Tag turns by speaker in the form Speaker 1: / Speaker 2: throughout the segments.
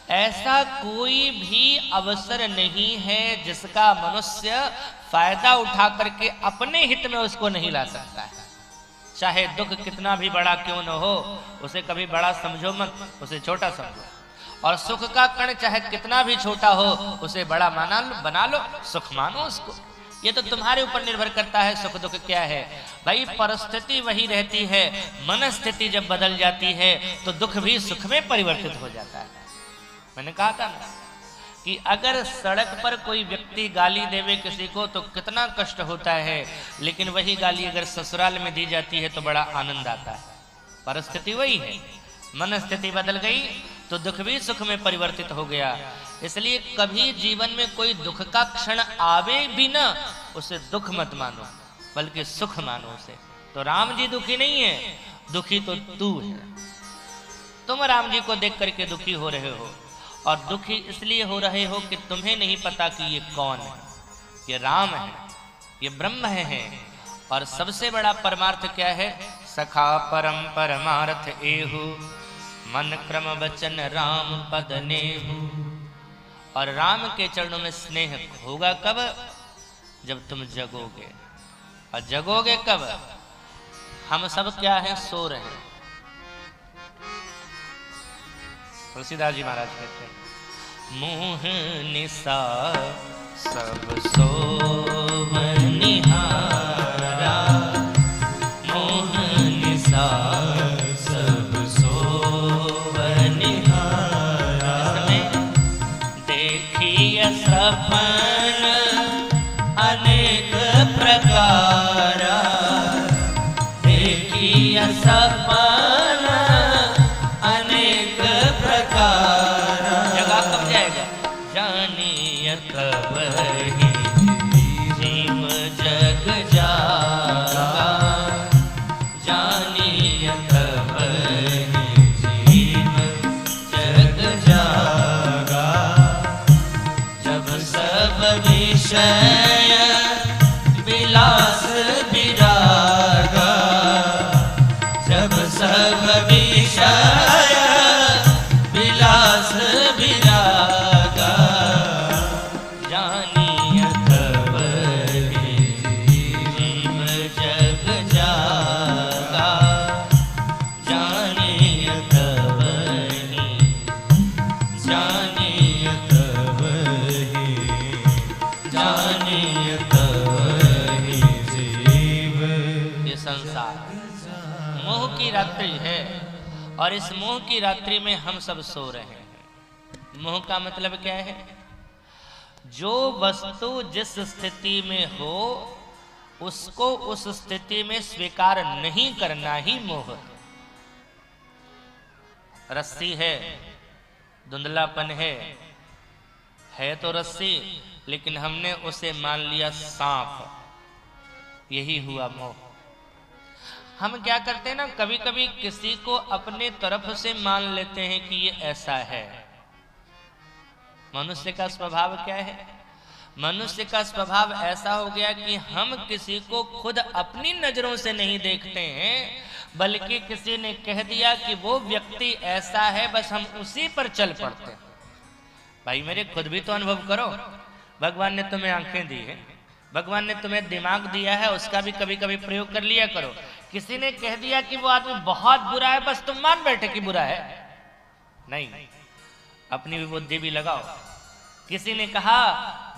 Speaker 1: ऐसा कोई भी अवसर नहीं है जिसका मनुष्य फायदा उठा करके अपने हित में उसको नहीं ला सकता है। चाहे दुख कितना भी बड़ा क्यों न हो, उसे कभी बड़ा समझो मत, उसे छोटा समझो। और सुख का कण चाहे कितना भी छोटा हो, उसे बड़ा बना लो, सुख मानो उसको। ये तो तुम्हारे ऊपर निर्भर करता है सुख दुख क्या है। भाई परिस्थिति वही रहती है, मन स्थिति जब बदल जाती है तो दुख भी सुख में परिवर्तित हो जाता है। मैंने कहा था ना कि अगर सड़क पर कोई व्यक्ति गाली देवे किसी को तो कितना कष्ट होता है, लेकिन वही गाली अगर ससुराल में दी जाती है तो बड़ा आनंद आता है। परिस्थिति वही है, मन स्थिति बदल गई तो दुख भी सुख में परिवर्तित हो गया। इसलिए कभी जीवन में कोई दुख का क्षण आवे भी ना, उसे दुख मत मानो बल्कि सुख मानो उसे। तो राम जी दुखी नहीं है, दुखी तो तू है। तुम राम जी को देख करके दुखी हो रहे हो, और दुखी इसलिए हो रहे हो कि तुम्हें नहीं पता कि ये कौन है। ये राम है, ये ब्रह्म है। और सबसे बड़ा परमार्थ क्या है? सखा परम परमार्थ एहु, मन क्रम वचन राम पद नेहु। और राम के चरणों में स्नेह होगा कब? जब तुम जगोगे। और जगोगे कब? हम सब क्या है? सो रहे हैं। तुलसीदास जी महाराज कहते हैं, मोह निशा सब सोवनिहारा, मोह निशा सब सोवनिहारा। इसमें देखिए सपन अनेक प्रकारा, देखिए सपन विलास विरागा, जब सब विषय विलास विरागा। जानिय तब जीव जग जागा, जानिय तब जानिय तब जानिय तब जीव। ये संसार मोह की रात्रि है, और इस मोह की रात्रि में हम सब सो रहे हैं। मोह का मतलब क्या है? जो वस्तु जिस स्थिति में हो उसको उस स्थिति में स्वीकार नहीं करना ही मोह है। रस्सी है, धुंधलापन है तो रस्सी, लेकिन हमने उसे मान लिया सांप। यही हुआ मोह। हम क्या करते हैं ना, कभी कभी किसी को अपने तरफ से मान लेते हैं कि ये ऐसा है। मनुष्य का स्वभाव क्या है? मनुष्य का स्वभाव ऐसा हो गया कि हम किसी को खुद अपनी नजरों से नहीं देखते हैं, बल्कि किसी ने कह दिया कि वो व्यक्ति ऐसा है, बस हम उसी पर चल पड़ते हैं। भाई मेरे खुद भी तो अनुभव करो। भगवान ने तुम्हें आंखें दी है, भगवान ने तुम्हें दिमाग दिया है, उसका भी कभी कभी प्रयोग कर लिया करो। किसी ने कह दिया कि वो आदमी बहुत बुरा है, बस तुम मान बैठे कि बुरा है। नहीं, अपनी भी बुद्धि भी लगाओ। किसी ने कहा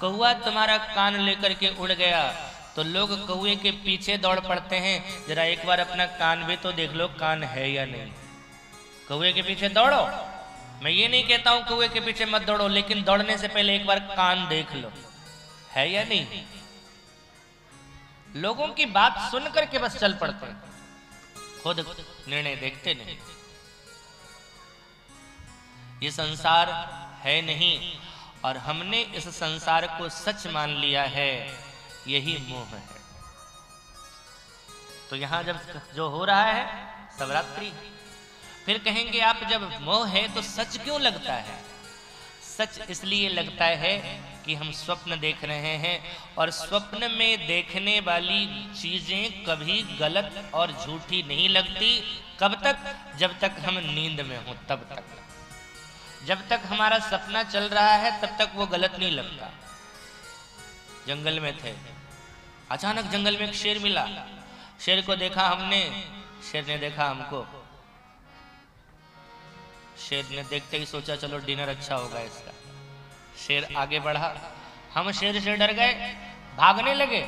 Speaker 1: कौआ तुम्हारा कान लेकर के उड़ गया, तो लोग कौए के पीछे दौड़ पड़ते हैं। जरा एक बार अपना कान भी तो देख लो, कान है या नहीं। कौए के पीछे दौड़ो, मैं ये नहीं कहता हूं कौए के पीछे मत दौड़ो, लेकिन दौड़ने से पहले एक बार कान देख लो, है या नहीं। लोगों की बात सुन करके बस चल पड़ते हैं, खुद निर्णय देखते नहीं। ये संसार है नहीं, और हमने इस संसार को सच मान लिया है, यही मोह है। तो यहां जब जो हो रहा है शिवरात्रि, फिर कहेंगे आप जब मोह है तो सच क्यों लगता है? सच इसलिए लगता है कि हम स्वप्न देख रहे हैं, और स्वप्न में देखने वाली चीजें कभी गलत और झूठी नहीं लगती। कब तक? जब तक हम नींद में हो, तब तक। जब तक हमारा सपना चल रहा है तब तक वो गलत नहीं लगता। जंगल में थे, अचानक जंगल में एक शेर मिला। शेर को देखा हमने, शेर ने देखा हमको। शेर ने देखते ही सोचा चलो डिनर अच्छा होगा इसका। शेर आगे बढ़ा, हम शेर से डर गए, भागने लगे।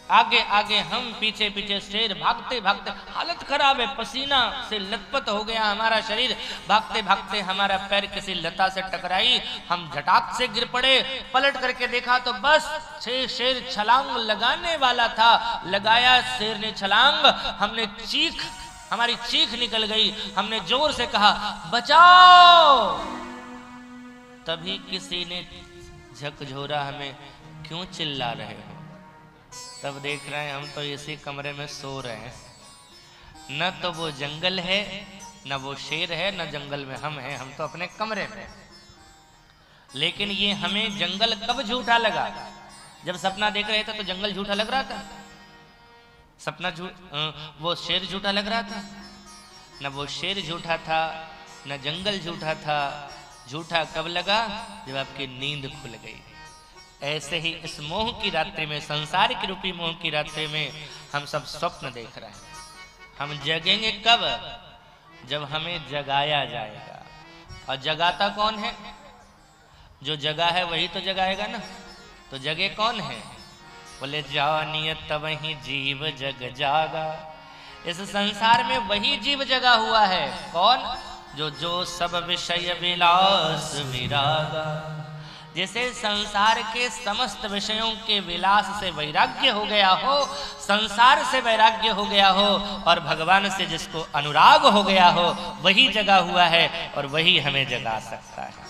Speaker 1: आगे आगे हम, पीछे पीछे शेर। भागते भागते हालत खराब है, पसीना से लथपथ हो गया हमारा शरीर। भागते भागते हमारा पैर किसी लता से टकराई, हम झटाक से गिर पड़े। पलट करके देखा तो बस शेर छलांग लगाने वाला था। लगाया शेर ने छलांग, हमने हमारी चीख निकल गई। हमने जोर से कहा बचाओ। तभी किसी ने झकझोरा हमें, क्यों चिल्ला रहे हो? तब देख रहे हैं हम तो इसी कमरे में सो रहे हैं। न तो वो जंगल है, न वो शेर है, न जंगल में हम हैं। हम तो अपने कमरे में। लेकिन ये हमें जंगल कब झूठा लगा? जब सपना देख रहे थे तो जंगल झूठा लग रहा था। सपना वो शेर झूठा लग रहा था? न वो शेर झूठा था, न जंगल झूठा था। झूठा कब लगा? जब आपकी नींद खुल गई। ऐसे ही इस मोह की रात्रि में, संसार की रूपी मोह की रात्रि में हम सब स्वप्न देख रहे हैं। हम जगेंगे कब? जब हमें जगाया जाएगा। और जगाता कौन है? जो जगा है वही तो जगाएगा ना। तो जगे कौन है? बोले जानिए तब ही जीव जग जागा। इस संसार में वही जीव जगा हुआ है। कौन? जो सब विषय विलास विरागा। जैसे संसार के समस्त विषयों के विलास से वैराग्य हो गया हो, संसार से वैराग्य हो गया हो और भगवान से जिसको अनुराग हो गया हो, वही जगा हुआ है और वही हमें जगा सकता है।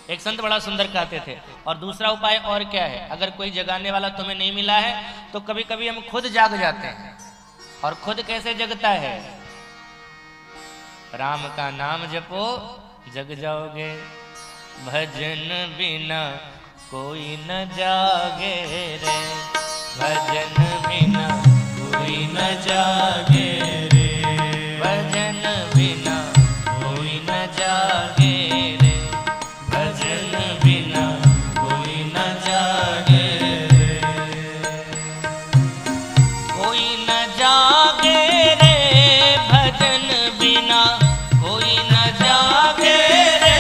Speaker 1: एक संत बड़ा सुंदर कहते थे। और दूसरा उपाय और क्या है? अगर कोई जगाने वाला तुम्हें नहीं मिला है तो कभी कभी हम खुद जाग जाते हैं। और खुद कैसे जगता है? राम का नाम जपो जग जाओगे, भजन बिना कोई न जागे रे। भजन बिना कोई न जागे रे। भजन बिना कोई न जागे रे। भजन बिना कोई न जागे रे। कोई न जागे रे। भजन बिना कोई न जागे रे।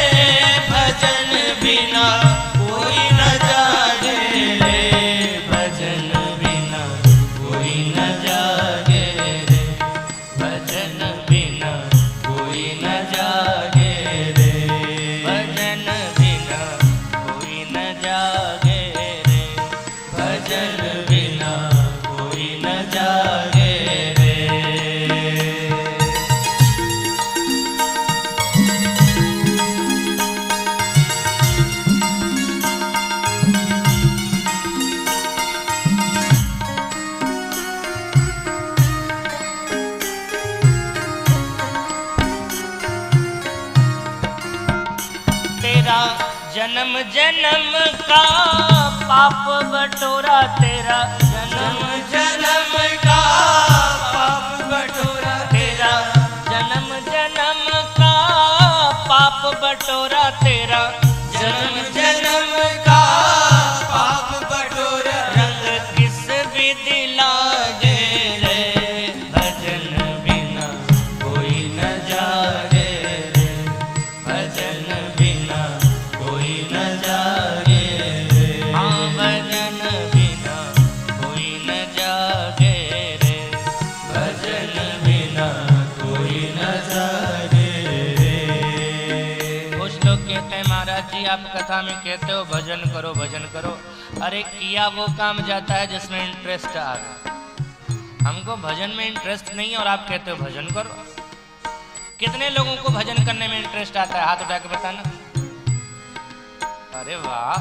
Speaker 1: भजन बिना कोई न जागे रे। भजन बिना कोई न जागे रे। भजन बिना कोई न जागे रे। भजन बिना कोई न जागे रे। भजन बिना कोई न जागे रे। तेरा जन्म जन्म का पाप बटोरा। तेरा जन्म जन्म का पाप बटोरा। तेरा जन्म जन्म का पाप बटोरा। तेरा जन्म जन्म का पाप बटोरा। रंग किस विधि लागे रे। भजन बिना कोई न जागे रे। भजन बिना कोई न जागे रे। हाँ भजन बिना कोई न जागे रे। भजन बिना कोई न जागे रे। कुछ लोग कहते हैं महाराज जी आप कथा में कहते हो भजन करो भजन करो। अरे किया वो काम जाता है जिसमें इंटरेस्ट आ गया। हमको भजन में इंटरेस्ट नहीं है और आप कहते हो भजन करो। कितने लोगों को भजन करने में इंटरेस्ट आता है? हाथ उठा के बताना। अरे वाह,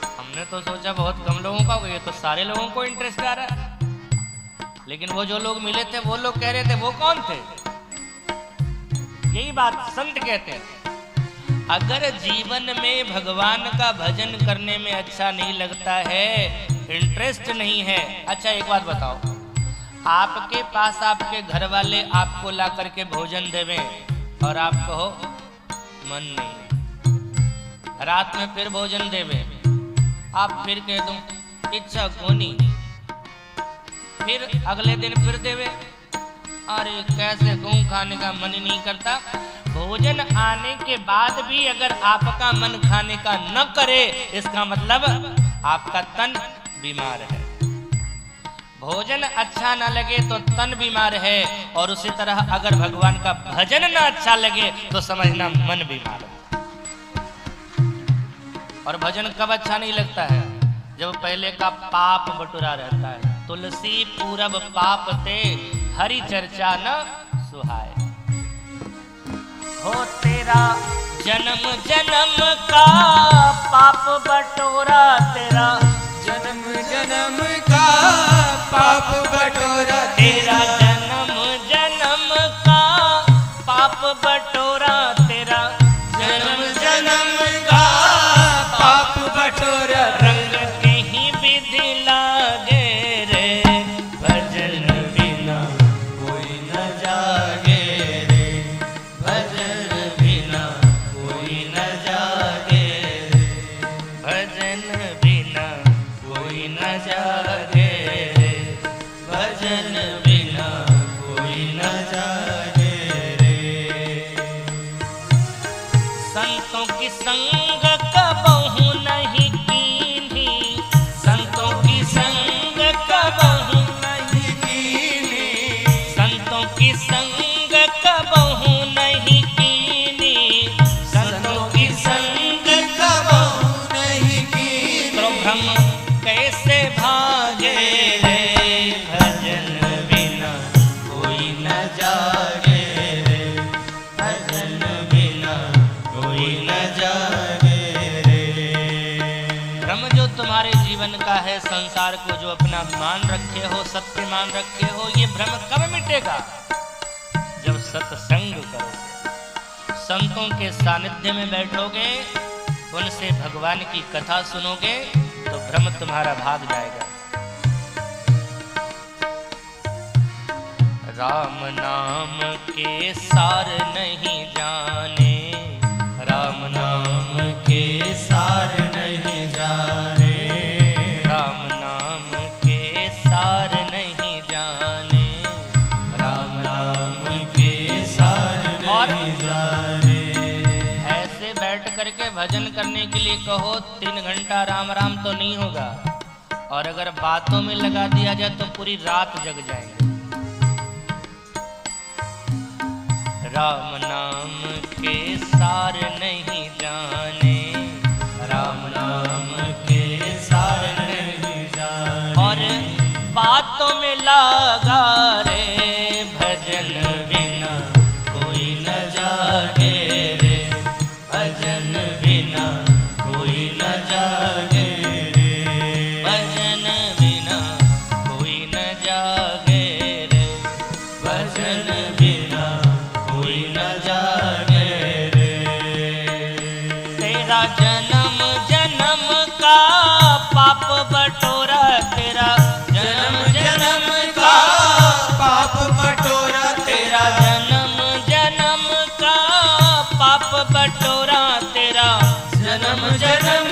Speaker 1: हमने तो सोचा बहुत कम लोगों का, ये तो सारे लोगों को इंटरेस्ट आ रहा है। लेकिन वो जो लोग मिले थे वो लोग कह रहे थे, वो कौन थे? यही बात संत कहते हैं। अगर जीवन में भगवान का भजन करने में अच्छा नहीं लगता है, इंटरेस्ट नहीं है। अच्छा एक बात बताओ, आपके पास आपके घर वाले आपको ला करके भोजन देवें और आप कहो मन नहीं। रात में फिर भोजन देवे, आप फिर कह दो इच्छा कोनी, फिर अगले दिन फिर देवे, अरे कैसे कहूं खाने का मन ही नहीं करता। भोजन आने के बाद भी अगर आपका मन खाने का न करे, इसका मतलब आपका तन बीमार है। भोजन अच्छा न लगे तो तन बीमार है, और उसी तरह अगर भगवान का भजन न अच्छा लगे तो समझना मन बीमार है। और भजन कब अच्छा नहीं लगता है? जब पहले का पाप बटुरा रहता है। तुलसी पूरब पाप ते हरि चर्चा न सुहाए। हो तेरा जन्म जन्म का पाप बटोरा, तेरा
Speaker 2: जन्म जन्म का पाप बटोरा,
Speaker 1: तेरा जन्म जन्म का पाप बटोरा, तेरा
Speaker 2: जन्म जन्म का पाप बटोरा।
Speaker 1: रंग के ही विधि लागे रे, भजन बिना
Speaker 2: कोई न जागे रे, भजन बिना कोई न जागे रे,
Speaker 1: भजन बिना
Speaker 2: कोई न जागे रे, भजन बिना कोई न जागे रे।
Speaker 1: संतों की संग कबहू नहीं कीन्ही, संतों की संग कबहू
Speaker 2: नहीं कीनी,
Speaker 1: संतों की संग कबहू नहीं कीनी, संतों की संग
Speaker 2: कबहू नहीं कीनी।
Speaker 1: तो भ्रम कैसे भागे रे, भजन
Speaker 2: बिना कोई न जागे रे, भजन बिना कोई न जागे रे।
Speaker 1: भ्रम जो तुम्हारे जीवन का है, संसार को जो अपना मान रखे हो, सत्य मान रखे हो, ये भ्रम कब मिटेगा? जब सत्संग करोगे, संतों के सानिध्य में बैठोगे, उनसे भगवान की कथा सुनोगे, तो भ्रम तुम्हारा भाग जाएगा। राम नाम के सार नहीं जाने, राम नाम
Speaker 2: के सार नहीं जाने,
Speaker 1: राम नाम के सार नहीं जाने,
Speaker 2: राम नाम के सार नहीं जाने।
Speaker 1: ऐसे बैठ करके भजन करने के लिए कहो 3 घंटा राम राम तो नहीं होगा, और अगर बातों में लगा दिया जाए तो पूरी रात जग जाएंगे। राम नाम के सार नहीं जाने,
Speaker 2: राम नाम के सार नहीं जाने,
Speaker 1: और बातों में लगा रे, भजन
Speaker 2: बिना कोई न जागे रे, भजन बिना कोई न जागे रे,
Speaker 1: भजन बिना कोई न जागे रे,
Speaker 2: भजन बिना कोई न जागे रे।
Speaker 1: तेरा जन्म जन्म का पाप बटोरा, तेरा
Speaker 2: जन्म जन्म का पाप बटोरा,
Speaker 1: तेरा जन्म जन्म का पाप बटोरा, तेरा
Speaker 2: जन्म जन्म